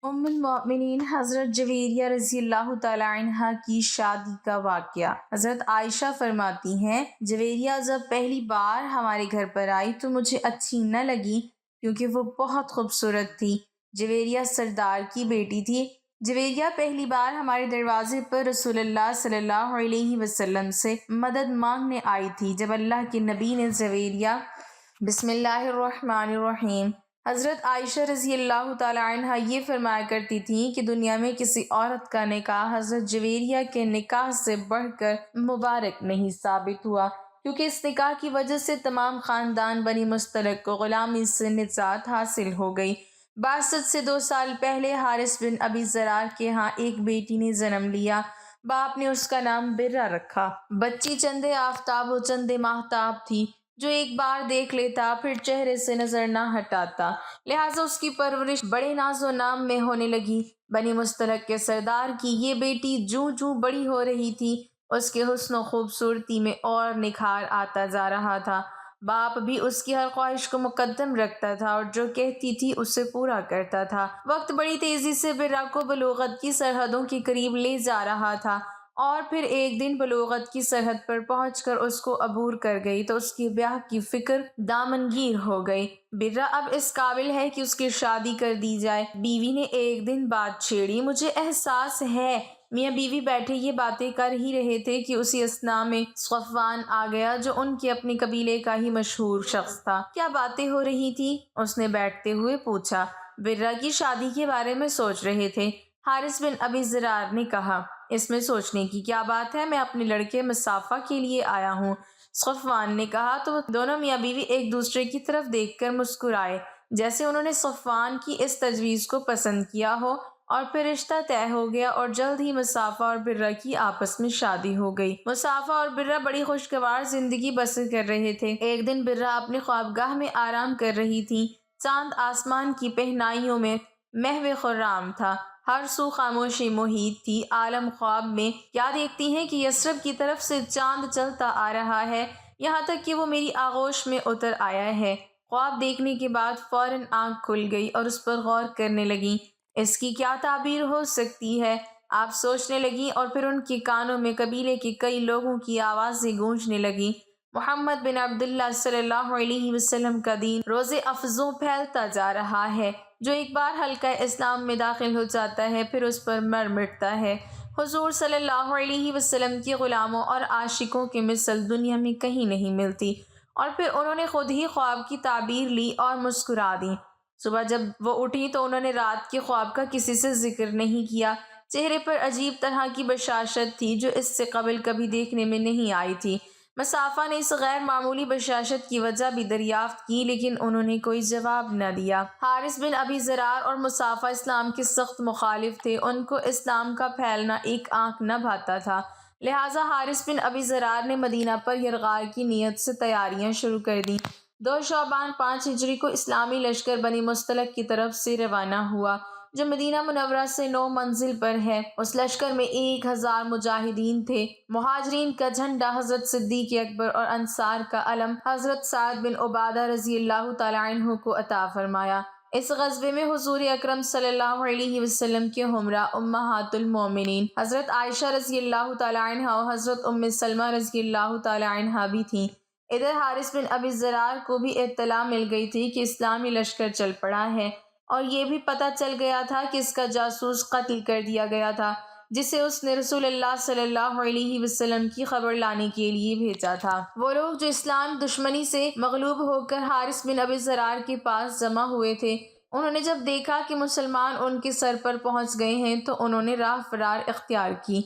ام المؤمنین حضرت جویریہ رضی اللہ تعالی عنہا کی شادی کا واقعہ۔ حضرت عائشہ فرماتی ہیں، جویریہ جب پہلی بار ہمارے گھر پر آئی تو مجھے اچھی نہ لگی کیونکہ وہ بہت خوبصورت تھی۔ جویریہ سردار کی بیٹی تھی۔ جویریہ پہلی بار ہمارے دروازے پر رسول اللہ صلی اللہ علیہ وسلم سے مدد مانگنے آئی تھی۔ جب اللہ کے نبی نے جویریہ بسم اللہ الرحمن الرحیم حضرت عائشہ رضی اللہ تعالی عنہا یہ فرمایا کرتی تھیں کہ دنیا میں کسی عورت کا نکاح حضرت جویریہ کے نکاح سے بڑھ کر مبارک نہیں ثابت ہوا، کیونکہ اس نکاح کی وجہ سے تمام خاندان بنی مستلق کو غلامی سے نجات حاصل ہو گئی۔ بعثت سے 2 سال پہلے حارث بن ابی زرار کے ہاں ایک بیٹی نے جنم لیا۔ باپ نے اس کا نام برہ رکھا۔ بچی چندے آفتاب و چندے ماہتاب تھی، جو ایک بار دیکھ لیتا پھر چہرے سے نظر نہ ہٹاتا، لہٰذا اس کی پرورش بڑے ناز و نام میں ہونے لگی۔ بنی مستلق کے سردار کی یہ بیٹی جوں جوں بڑی ہو رہی تھی، اس کے حسن و خوبصورتی میں اور نکھار آتا جا رہا تھا۔ باپ بھی اس کی ہر خواہش کو مقدم رکھتا تھا اور جو کہتی تھی اسے پورا کرتا تھا۔ وقت بڑی تیزی سے برہ کو بلوغت کی سرحدوں کے قریب لے جا رہا تھا، اور پھر ایک دن بلوغت کی سرحد پر پہنچ کر اس کو عبور کر گئی تو اس کے بیاہ کی فکر دامنگیر ہو گئی۔ برہ اب اس قابل ہے کہ اس کی شادی کر دی جائے۔ بیوی نے ایک دن بات چھیڑی، مجھے احساس ہے میاں بیوی بیٹھے یہ باتیں کر ہی رہے تھے کہ اسی اثناء میں صفوان آ گیا، جو ان کے اپنے قبیلے کا ہی مشہور شخص تھا۔ کیا باتیں ہو رہی تھی؟ اس نے بیٹھتے ہوئے پوچھا۔ برہ کی شادی کے بارے میں سوچ رہے تھے، حارث بن ابی زرار نے کہا۔ اس میں سوچنے کی کیا بات ہے، میں اپنے لڑکے مصافہ کے لیے آیا ہوں۔ صفوان نے کہا تو دونوں میاں بیوی ایک دوسرے کی طرف دیکھ کر مسکرائے، جیسے انہوں نے صفوان کی اس تجویز کو پسند کیا ہو، اور پھر رشتہ طے ہو گیا اور جلد ہی مصافہ اور برہ کی آپس میں شادی ہو گئی۔ مصافہ اور برہ بڑی خوشگوار زندگی بسر کر رہے تھے۔ ایک دن برہ اپنے خوابگاہ میں آرام کر رہی تھی۔ چاند آسمان کی پہنائیوں میں محو خرام تھا، ہر سو خاموشی محیط تھی۔ عالم خواب میں کیا دیکھتی ہیں کہ یثرب کی طرف سے چاند چلتا آ رہا ہے، یہاں تک کہ وہ میری آغوش میں اتر آیا ہے۔ خواب دیکھنے کے بعد فوراً آنکھ کھل گئی اور اس پر غور کرنے لگیں، اس کی کیا تعبیر ہو سکتی ہے؟ آپ سوچنے لگیں اور پھر ان کے کانوں میں قبیلے کے کئی لوگوں کی آوازیں گونجنے لگیں۔ محمد بن عبداللہ صلی اللہ علیہ وسلم کا دین روز افزوں پھیلتا جا رہا ہے۔ جو ایک بار حلقہ اسلام میں داخل ہو جاتا ہے پھر اس پر مر مٹتا ہے۔ حضور صلی اللہ علیہ وسلم کے غلاموں اور عاشقوں کی مثل دنیا میں کہیں نہیں ملتی۔ اور پھر انہوں نے خود ہی خواب کی تعبیر لی اور مسکرا دیں۔ صبح جب وہ اٹھی تو انہوں نے رات کے خواب کا کسی سے ذکر نہیں کیا۔ چہرے پر عجیب طرح کی بشاشت تھی جو اس سے قبل کبھی دیکھنے میں نہیں آئی تھی۔ مصافہ نے اس غیر معمولی بشاشت کی وجہ بھی دریافت کی، لیکن انہوں نے کوئی جواب نہ دیا۔ حارث بن ابی زرار اور مصافہ اسلام کے سخت مخالف تھے، ان کو اسلام کا پھیلنا ایک آنکھ نہ بھاتا تھا، لہٰذا حارث بن ابی زرار نے مدینہ پر یرغار کی نیت سے تیاریاں شروع کر دیں۔ 2 شعبان 5 ہجری کو اسلامی لشکر بنی مستلق کی طرف سے روانہ ہوا، جو مدینہ منورہ سے 9 منزل پر ہے۔ اس لشکر میں 1000 مجاہدین تھے۔ مہاجرین کا جھنڈا حضرت صدیق اکبر اور انصار کا علم حضرت سعد بن عبادہ رضی اللہ تعالی عنہ کو عطا فرمایا۔ اس غزوے میں حضور اکرم صلی اللہ علیہ وسلم کے ہمراہ امہات المومنین حضرت عائشہ رضی اللہ تعالی عنہا اور حضرت ام سلمہ رضی اللہ تعالی عنہا بھی تھیں۔ ادھر حارث بن ابی زرار کو بھی اطلاع مل گئی تھی کہ اسلامی لشکر چل پڑا ہے، اور یہ بھی پتہ چل گیا تھا کہ اس کا جاسوس قتل کر دیا گیا تھا، جسے اس نے رسول اللہ صلی اللہ علیہ وسلم کی خبر لانے کے لیے بھیجا تھا۔ وہ لوگ جو اسلام دشمنی سے مغلوب ہو کر حارث بن ابی زرار کے پاس جمع ہوئے تھے، انہوں نے جب دیکھا کہ مسلمان ان کے سر پر پہنچ گئے ہیں تو انہوں نے راہ فرار اختیار کی۔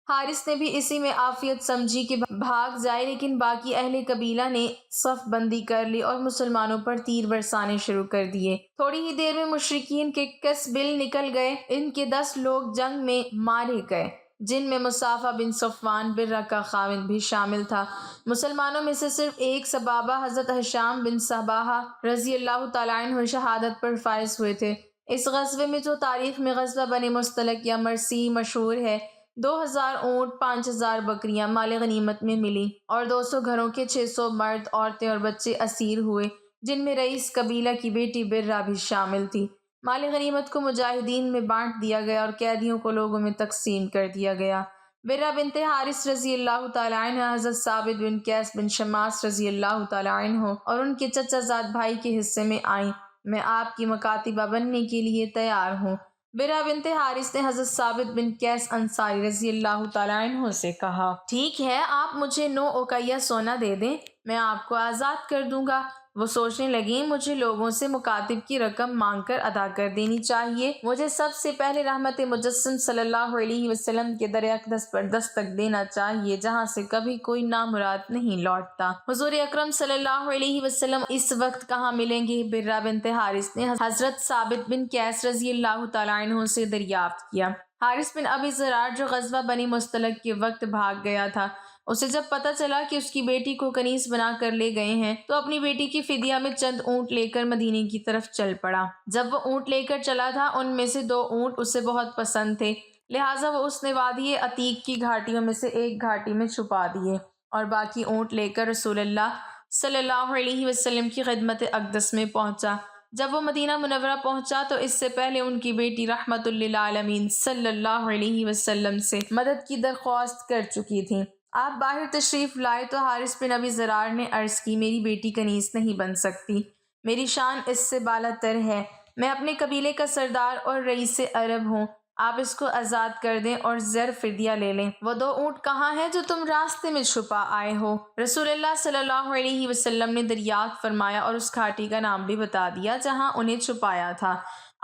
حارث نے بھی اسی میں عافیت سمجھی کہ بھاگ جائے، لیکن باقی اہل قبیلہ نے صف بندی کر لی اور مسلمانوں پر تیر برسانے شروع کر دیے۔ تھوڑی ہی دیر میں مشرکین کے کس بل نکل گئے، ان کے 10 لوگ جنگ میں مارے گئے، جن میں مصافہ بن صفوان برہ کا خاوند بھی شامل تھا۔ مسلمانوں میں سے صرف ایک صبابہ حضرت ہشام بن صباحہ رضی اللہ تعالی عنہ شہادت پر فائز ہوئے تھے۔ اس غزوے میں جو تاریخ میں غزوہ بنی مستلق یا مرسی مشہور ہے، 2000 اونٹ، 5000 بکریاں مال غنیمت میں ملی، اور 200 گھروں کے 600 مرد، عورتیں اور بچے اسیر ہوئے، جن میں رئیس قبیلہ کی بیٹی برہ بھی شامل تھی۔ مال غنیمت کو مجاہدین میں بانٹ دیا گیا اور قیدیوں کو لوگوں میں تقسیم کر دیا گیا۔ برہ بنت حارث رضی اللہ تعالیٰ عنہ حضرت ثابت بن قیس بن شماس رضی اللہ تعالیٰ عنہ اور ان کے چچا زاد بھائی کے حصے میں آئیں، میں آپ کی مکاتبہ بننے کے لیے تیار ہوں۔ برہ بنت حارث نے حضرت ثابت بن قیس انصاری رضی اللہ تعالیٰ عنہ سے کہا، ٹھیک ہے، آپ مجھے 9 اوقیہ سونا دے دیں، میں آپ کو آزاد کر دوں گا۔ وہ سوچنے لگیں مجھے لوگوں سے مکاتب کی رقم مانگ کر ادا کر دینی چاہیے، مجھے سب سے پہلے رحمت مجسم صلی اللہ علیہ وسلم کے در اقدس پر دستک دینا چاہیے جہاں سے کبھی کوئی نامراد نہیں لوٹتا۔ حضور اکرم صلی اللہ علیہ وسلم اس وقت کہاں ملیں گے؟ برہ بنت حارث نے حضرت ثابت بن قیس رضی اللہ تعالیٰ عنہ سے دریافت کیا۔ حارث بن ابی زرار جو غزوہ بنی مستلق کے وقت بھاگ گیا تھا، اسے جب پتہ چلا کہ اس کی بیٹی کو کنیز بنا کر لے گئے ہیں تو اپنی بیٹی کی فدیہ میں چند اونٹ لے کر مدینے کی طرف چل پڑا۔ جب وہ اونٹ لے کر چلا تھا ان میں سے 2 اونٹ اسے بہت پسند تھے، لہٰذا وہ اس نے وادی عتیق کی گھاٹیوں میں سے ایک گھاٹی میں چھپا دیے اور باقی اونٹ لے کر رسول اللہ صلی اللہ علیہ وسلم کی خدمت اقدس میں پہنچا۔ جب وہ مدینہ منورہ پہنچا تو اس سے پہلے ان کی بیٹی رحمت للعالمین صلی اللہ علیہ وسلم سے مدد کی درخواست کر چکی تھی۔ آپ باہر تشریف لائے تو حارث بن ابی زرار نے عرض کی، میری بیٹی کنیز نہیں بن سکتی، میری شان اس سے بالا تر ہے، میں اپنے قبیلے کا سردار اور رئیس عرب ہوں، آپ اس کو آزاد کر دیں اور زر فدیہ لے لیں۔ وہ 2 اونٹ کہاں ہیں جو تم راستے میں چھپا آئے ہو؟ رسول اللہ صلی اللہ علیہ وسلم نے دریافت فرمایا اور اس گھاٹی کا نام بھی بتا دیا جہاں انہیں چھپایا تھا۔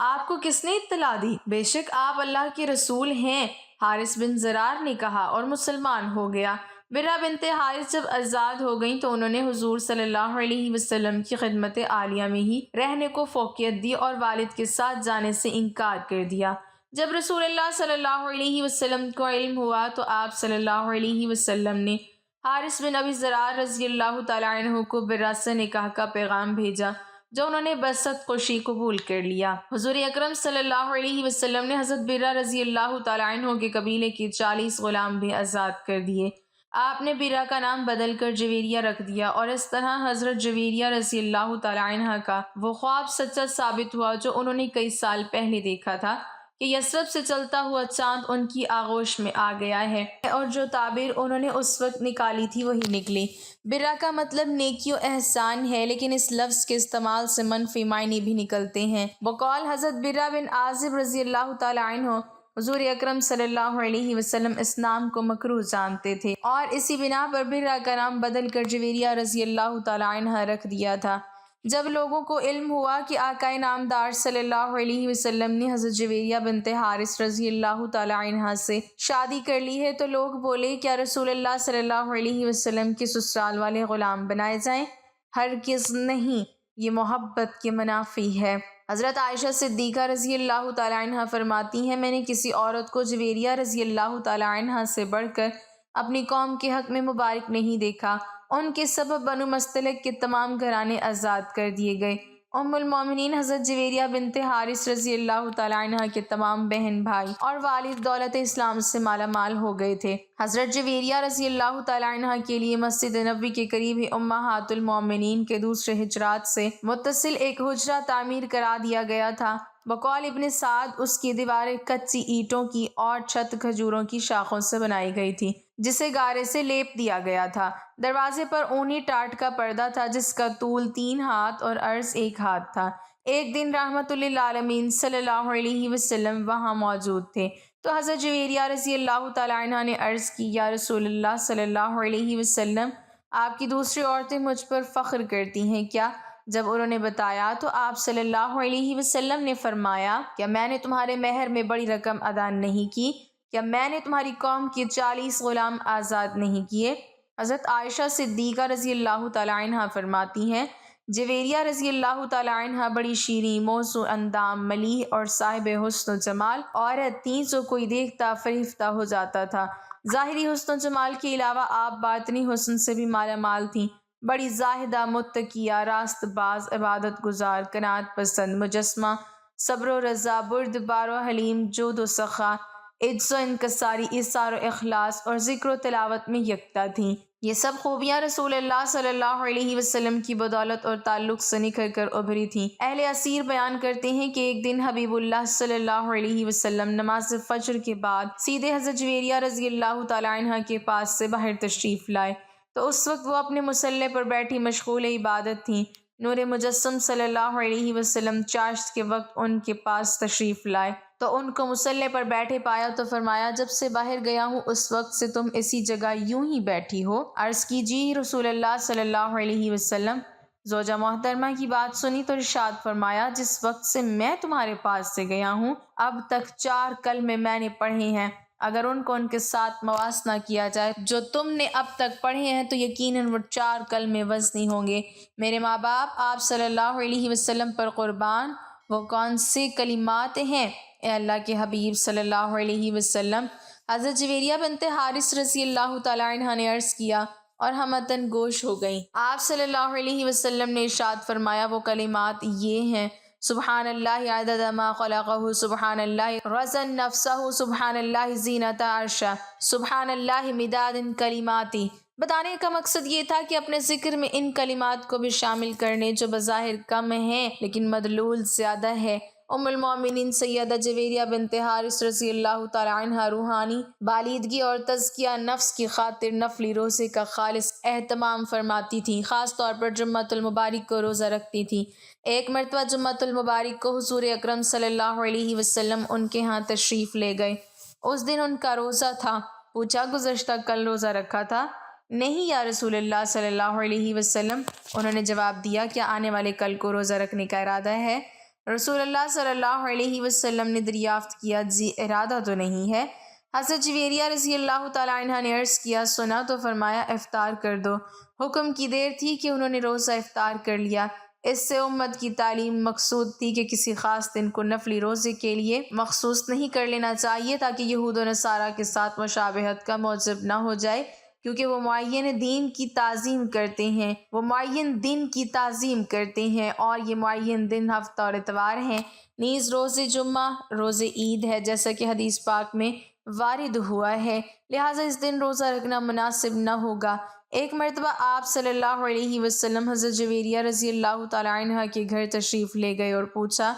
آپ کو کس نے اطلاع دی؟ بے شک آپ اللہ کے رسول ہیں، حارث بن زرار نے کہا اور مسلمان ہو گیا۔ برہ بنت حارث جب آزاد ہو گئیں تو انہوں نے حضور صلی اللہ علیہ وسلم کی خدمت عالیہ میں ہی رہنے کو فوقیت دی اور والد کے ساتھ جانے سے انکار کر دیا۔ جب رسول اللہ صلی اللہ علیہ وسلم کو علم ہوا تو آپ صلی اللہ علیہ وسلم نے حارث بن ابی زرار رضی اللہ تعالیٰ عنہ کو برہ سے نکاح کا پیغام بھیجا جو انہوں نے بسط خوشی قبول کر لیا۔ حضور اکرم صلی اللہ علیہ وسلم نے حضرت برہ رضی اللہ تعالیٰ عنہ کے قبیلے کے 40 غلام بھی آزاد کر دیے۔ آپ نے برہ کا نام بدل کر جویریہ رکھ دیا اور اس طرح حضرت جویریہ رضی اللہ تعالیٰ عنہ کا وہ خواب سچا ثابت ہوا جو انہوں نے کئی سال پہلے دیکھا تھا کہ یثرب سے چلتا ہوا چاند ان کی آغوش میں آ گیا ہے اور جو تعبیر انہوں نے اس وقت نکالی تھی وہی نکلی۔ برہ کا مطلب نیکی و احسان ہے، لیکن اس لفظ کے استعمال سے منفی معنی بھی نکلتے ہیں۔ بقول حضرت برہ بن عازب رضی اللہ تعالیٰ عنہ، حضور اکرم صلی اللہ علیہ وسلم اس نام کو مکروہ جانتے تھے اور اسی بنا پر برہ کا نام بدل کر جویریہ رضی اللہ تعالیٰ عنہ رکھ دیا تھا۔ جب لوگوں کو علم ہوا کہ آقا نامدار صلی اللہ علیہ وسلم نے حضرت جویریہ بنت حارث رضی اللہ تعالیٰ عنہ سے شادی کر لی ہے تو لوگ بولے، کیا رسول اللہ صلی اللہ علیہ وسلم کے سسرال والے غلام بنائے جائیں؟ ہرگز نہیں، یہ محبت کے منافی ہے۔ حضرت عائشہ صدیقہ رضی اللہ تعالیٰ عنہ فرماتی ہیں، میں نے کسی عورت کو جویریہ رضی اللہ تعالیٰ عنہ سے بڑھ کر اپنی قوم کے حق میں مبارک نہیں دیکھا۔ ان کے سبب بنو مستلق کے تمام گھرانے آزاد کر دیے گئے۔ ام المومنین حضرت جویریہ بنت حارث رضی اللہ تعالیٰ عنہ کے تمام بہن بھائی اور والد دولت اسلام سے مالا مال ہو گئے تھے۔ حضرت جویریہ رضی اللہ تعالیٰ عنہ کے لیے مسجد نبوی کے قریب ہی امہات المومنین کے دوسرے حجرات سے متصل ایک حجرہ تعمیر کرا دیا گیا تھا۔ بقول ابن سعد اس کی دیواریں کچی اینٹوں کی اور چھت کھجوروں کی شاخوں سے بنائی گئی تھی جسے گارے سے لیپ دیا گیا تھا۔ دروازے پر اونی ٹاٹ کا پردہ تھا جس کا طول 3 ہاتھ اور عرض 1 ہاتھ تھا۔ ایک دن رحمت للعالمین صلی اللہ علیہ وسلم وہاں موجود تھے تو حضرت جویریہ رضی اللہ تعالیٰ عنہ نے عرض کی، یا رسول اللہ صلی اللہ علیہ وسلم، آپ کی دوسری عورتیں مجھ پر فخر کرتی ہیں کیا؟ جب انہوں نے بتایا تو آپ صلی اللہ علیہ وسلم نے فرمایا، کیا میں نے تمہارے مہر میں بڑی رقم ادا نہیں کی؟ کیا میں نے تمہاری قوم کے 40 غلام آزاد نہیں کیے؟ حضرت عائشہ صدیقہ رضی اللہ تعالیٰ عنہ فرماتی ہیں، جویریہ رضی اللہ تعالیٰ عنہ بڑی شیریں موزوں اندام، ملیح اور صاحب حسن و جمال عورت تھیں جو کوئی دیکھتا فریفتہ ہو جاتا تھا۔ ظاہری حسن و جمال کے علاوہ آپ باطنی حسن سے بھی مالا مال تھیں۔ بڑی زاہدہ، متقیہ، راست باز، عبادت گزار، قناعت پسند، مجسمہ، صبر و رضا، بردبار و حلیم، جود و سخا، عجز و انکساری، ایثار و اخلاص اور ذکر و تلاوت میں یکتا تھیں۔ یہ سب خوبیاں رسول اللہ صلی اللہ علیہ وسلم کی بدولت اور تعلق سے نکھر کر ابھری تھیں۔ اہل اسیر بیان کرتے ہیں کہ ایک دن حبیب اللہ صلی اللہ علیہ وسلم نماز فجر کے بعد سیدھے حضرت جویریہ رضی اللہ تعالی عنہ کے پاس سے باہر تشریف لائے تو اس وقت وہ اپنے مصلی پر بیٹھی مشغول عبادت تھیں۔ نور مجسم صلی اللہ علیہ وسلم چاشت کے وقت ان کے پاس تشریف لائے تو ان کو مصلی پر بیٹھے پایا تو فرمایا، جب سے باہر گیا ہوں اس وقت سے تم اسی جگہ یوں ہی بیٹھی ہو؟ عرض کی، جی رسول اللہ صلی اللہ علیہ وسلم۔ زوجہ محترمہ کی بات سنی تو ارشاد فرمایا، جس وقت سے میں تمہارے پاس سے گیا ہوں اب تک 4 کلمے میں نے پڑھے ہیں، اگر ان کو ان کے ساتھ موازنہ کیا جائے جو تم نے اب تک پڑھے ہیں تو یقیناً وہ 4 کلمے وزنی ہوں گے۔ میرے ماں باپ آپ صلی اللہ علیہ وسلم پر قربان، وہ کون سے کلمات ہیں؟ اے اللہ کے حبیب صلی اللہ علیہ وسلم۔ حضرت جویریہ بنت حارث رضی اللہ تعالی عنہ نے عرض کیا اور ہمتن گوش ہو گئیں۔ آپ صلی اللہ علیہ وسلم نے ارشاد فرمایا، وہ کلمات یہ ہیں: سبحان اللہ عدد ما خلقہ، سبحان اللہ رضا نفسہ، سبحان اللہ زینت عرشہ، سبحان اللہ مداد کلماتی۔ بتانے کا مقصد یہ تھا کہ اپنے ذکر میں ان کلمات کو بھی شامل کرنے جو بظاہر کم ہیں لیکن مدلول زیادہ ہے۔ ام المومنین سیدہ جویریہ بنت حارث رضی اللہ تعالی عنہ روحانی بالیدگی اور تزکیہ نفس کی خاطر نفلی روزے کا خالص اہتمام فرماتی تھیں، خاص طور پر جمعۃ المبارک کو روزہ رکھتی تھیں۔ ایک مرتبہ جمعۃ المبارک کو حضور اکرم صلی اللہ علیہ وسلم ان کے ہاں تشریف لے گئے۔ اس دن ان کا روزہ تھا۔ پوچھا، گزشتہ کل روزہ رکھا تھا؟ نہیں یا رسول اللہ صلی اللہ علیہ وسلم۔ انہوں نے جواب دیا، کیا آنے والے کل کو روزہ رکھنے کا ارادہ ہے؟ رسول اللہ صلی اللہ علیہ وسلم نے دریافت کیا، جی ارادہ تو نہیں ہے۔ حضرت جویریہ رضی اللہ تعالی عنہ نے عرض کیا، سنا تو فرمایا افطار کر دو۔ حکم کی دیر تھی کہ انہوں نے روزہ افطار کر لیا۔ اس سے امت کی تعلیم مقصود تھی کہ کسی خاص دن کو نفلی روزے کے لیے مخصوص نہیں کر لینا چاہیے تاکہ یہود و نصارہ کے ساتھ مشابہت کا موجب نہ ہو جائے، کیونکہ وہ معین دین کی تعظیم کرتے ہیں اور یہ معین دن ہفتہ اور اتوار ہیں۔ نیز روز جمعہ روز عید ہے، جیسا کہ حدیث پاک میں وارد ہوا ہے، لہٰذا اس دن روزہ رکھنا مناسب نہ ہوگا۔ ایک مرتبہ آپ صلی اللہ علیہ وسلم حضرت جویریہ رضی اللہ تعالی عنہ کے گھر تشریف لے گئے اور پوچھا،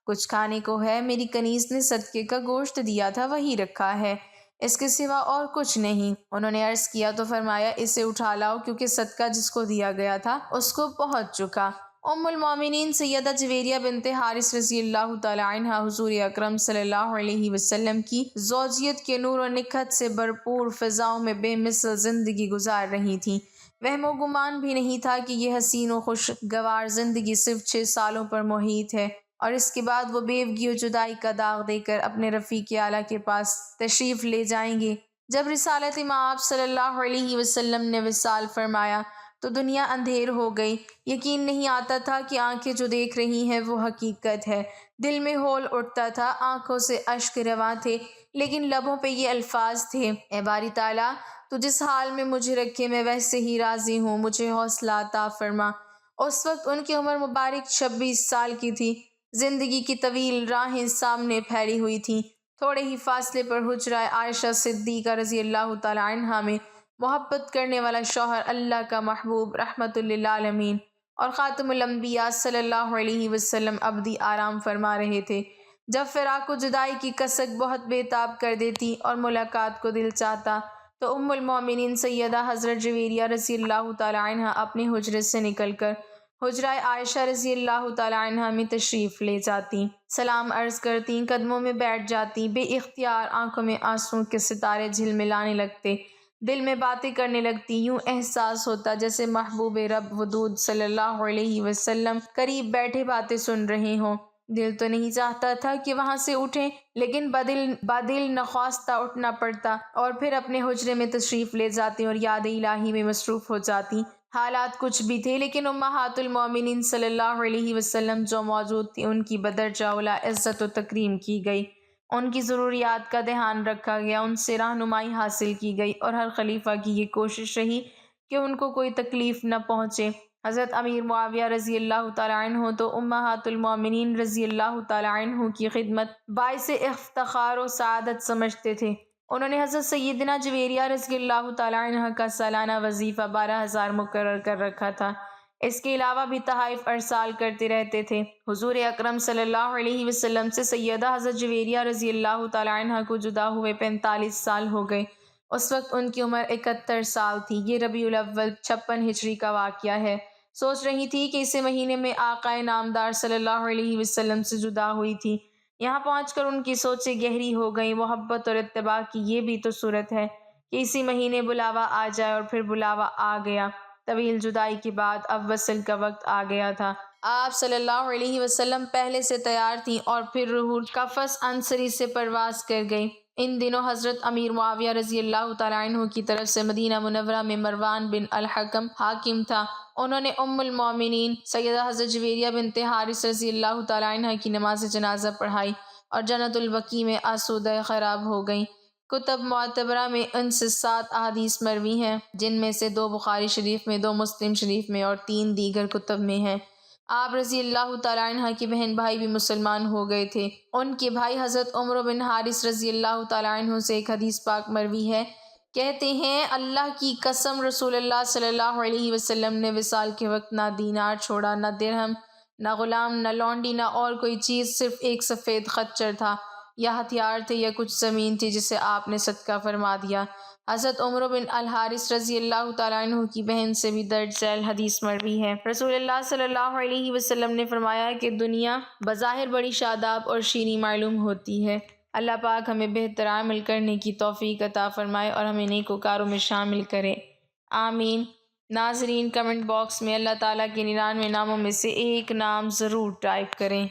کچھ کھانے کو ہے؟ میری کنیز نے صدقے کا گوشت دیا تھا، وہی رکھا ہے، اس کے سوا اور کچھ نہیں۔ انہوں نے عرض کیا تو فرمایا، اسے اٹھا لاؤ کیونکہ صدقہ جس کو دیا گیا تھا اس کو پہنچ چکا۔ ام المومنین سیدہ جویریہ بنت حارث رضی اللہ تعالی عنہ حضور اکرم صلی اللہ علیہ وسلم کی زوجیت کے نور و نکھت سے بھرپور فضاؤں میں بے مثل زندگی گزار رہی تھیں۔ وہم و گمان بھی نہیں تھا کہ یہ حسین و خوشگوار زندگی صرف 6 سالوں پر محیط ہے اور اس کے بعد وہ بیوگی و جدائی کا داغ دے کر اپنے رفیق اعلیٰ کے پاس تشریف لے جائیں گے۔ جب رسالت مآب صلی اللہ علیہ وسلم نے وصال فرمایا تو دنیا اندھیر ہو گئی۔ یقین نہیں آتا تھا کہ آنکھیں جو دیکھ رہی ہیں وہ حقیقت ہے۔ دل میں ہول اٹھتا تھا، آنکھوں سے اشک رواں تھے لیکن لبوں پہ یہ الفاظ تھے، اے باری تعالیٰ تو جس حال میں مجھے رکھے میں ویسے ہی راضی ہوں، مجھے حوصلہ عطا فرما۔ اس وقت ان کی عمر مبارک 26 سال کی تھی۔ زندگی کی طویل راہیں سامنے پھیلی ہوئی تھیں۔ تھوڑے ہی فاصلے پر حجرہ عائشہ صدیقہ رضی اللہ تعالی عنہا میں محبت کرنے والا شوہر، اللہ کا محبوب رحمت للعالمین اور خاتم الانبیاء صلی اللہ علیہ وسلم ابدی آرام فرما رہے تھے۔ جب فراق و جدائی کی کسک بہت بے تاب کر دیتی اور ملاقات کو دل چاہتا تو ام المومنین سیدہ حضرت جویریہ رضی اللہ تعالی عنہ اپنے حجرے سے نکل کر حجرہ عائشہ رضی اللہ تعالی عنہ میں تشریف لے جاتی، سلام عرض کرتی، قدموں میں بیٹھ جاتی، بے اختیار آنکھوں میں آنسوں کے ستارے جھلملانے لگتے، دل میں باتیں کرنے لگتی، یوں احساس ہوتا جیسے محبوب رب ودود صلی اللہ علیہ وسلم قریب بیٹھے باتیں سن رہے ہوں۔ دل تو نہیں چاہتا تھا کہ وہاں سے اٹھیں لیکن بدل نخواستہ اٹھنا پڑتا اور پھر اپنے حجرے میں تشریف لے جاتی اور یاد الہی میں مصروف ہو جاتی۔ حالات کچھ بھی تھے لیکن امہات المومنین صلی اللہ علیہ وسلم جو موجود تھی ان کی بدرجہ اولیٰ عزت و تکریم کی گئی، ان کی ضروریات کا دھیان رکھا گیا، ان سے رہنمائی حاصل کی گئی اور ہر خلیفہ کی یہ کوشش رہی کہ ان کو کوئی تکلیف نہ پہنچے۔ حضرت امیر معاویہ رضی اللہ تعالی عنہ تو امہات المومنین رضی اللہ تعالی عنہ کی خدمت باعث افتخار و سعادت سمجھتے تھے۔ انہوں نے حضرت سیدنا جویریہ رضی اللہ تعالیٰ عنہ کا سالانہ وظیفہ 12,000 مقرر کر رکھا تھا۔ اس کے علاوہ بھی تحائف ارسال کرتے رہتے تھے۔ حضور اکرم صلی اللہ علیہ وسلم سے سیدہ حضرت جویریہ رضی اللہ تعالیٰ عنہ کو جدا ہوئے 45 سال ہو گئے۔ اس وقت ان کی عمر 71 سال تھی۔ یہ ربیع الاول 56 ہجری کا واقعہ ہے۔ سوچ رہی تھی کہ اسی مہینے میں آقا نامدار صلی اللہ علیہ وسلم سے جدا ہوئی تھی۔ یہاں پہنچ کر ان کی سوچیں گہری ہو گئیں۔ محبت اور اتباع کی یہ بھی تو صورت ہے کہ اسی مہینے بلاوا آ جائے، اور پھر بلاوا آ گیا۔ طویل جدائی کے بعد اب وصل کا وقت آ گیا تھا۔ آپ صلی اللہ علیہ وسلم پہلے سے تیار تھیں اور پھر روح القدس عنصری سے پرواز کر گئی۔ ان دنوں حضرت امیر معاویہ رضی اللہ تعالیٰ عنہ کی طرف سے مدینہ منورہ میں مروان بن الحکم حاکم تھا۔ انہوں نے ام المومنین سیدہ حضرت جویریہ بنت حارث رضی اللہ تعالیٰ عنہ کی نماز جنازہ پڑھائی اور جنت البقیع میں آسودہ خراب ہو گئیں۔ کتب معتبرہ میں ان سے 7 احادیث مروی ہیں، جن میں سے 2 بخاری شریف میں، 2 مسلم شریف میں اور 3 دیگر کتب میں ہیں۔ آپ رضی اللہ تعالیٰ عنہ کے بہن بھائی بھی مسلمان ہو گئے تھے۔ ان کے بھائی حضرت عمر بن حارث رضی اللہ تعالیٰ عنہ سے ایک حدیث پاک مروی ہے، کہتے ہیں اللہ کی قسم رسول اللہ صلی اللہ علیہ وسلم نے وصال کے وقت نہ دینار چھوڑا، نہ درہم، نہ غلام، نہ لونڈی، نہ اور کوئی چیز، صرف ایک سفید خچر تھا، یا ہتھیار تھے، یا کچھ زمین تھی جسے آپ نے صدقہ فرما دیا۔ حضرت عمر بن الحارث رضی اللہ تعالیٰ عنہ کی بہن سے بھی درج ذیل حدیث مروی ہے۔ رسول اللہ صلی اللہ علیہ وسلم نے فرمایا کہ دنیا بظاہر بڑی شاداب اور شیریں معلوم ہوتی ہے۔ اللہ پاک ہمیں بہتر عمل کرنے کی توفیق عطا فرمائے اور ہمیں نیکوکاروں میں شامل کرے، آمین۔ ناظرین، کمنٹ باکس میں اللہ تعالیٰ کے 99 ناموں میں سے ایک نام ضرور ٹائپ کریں۔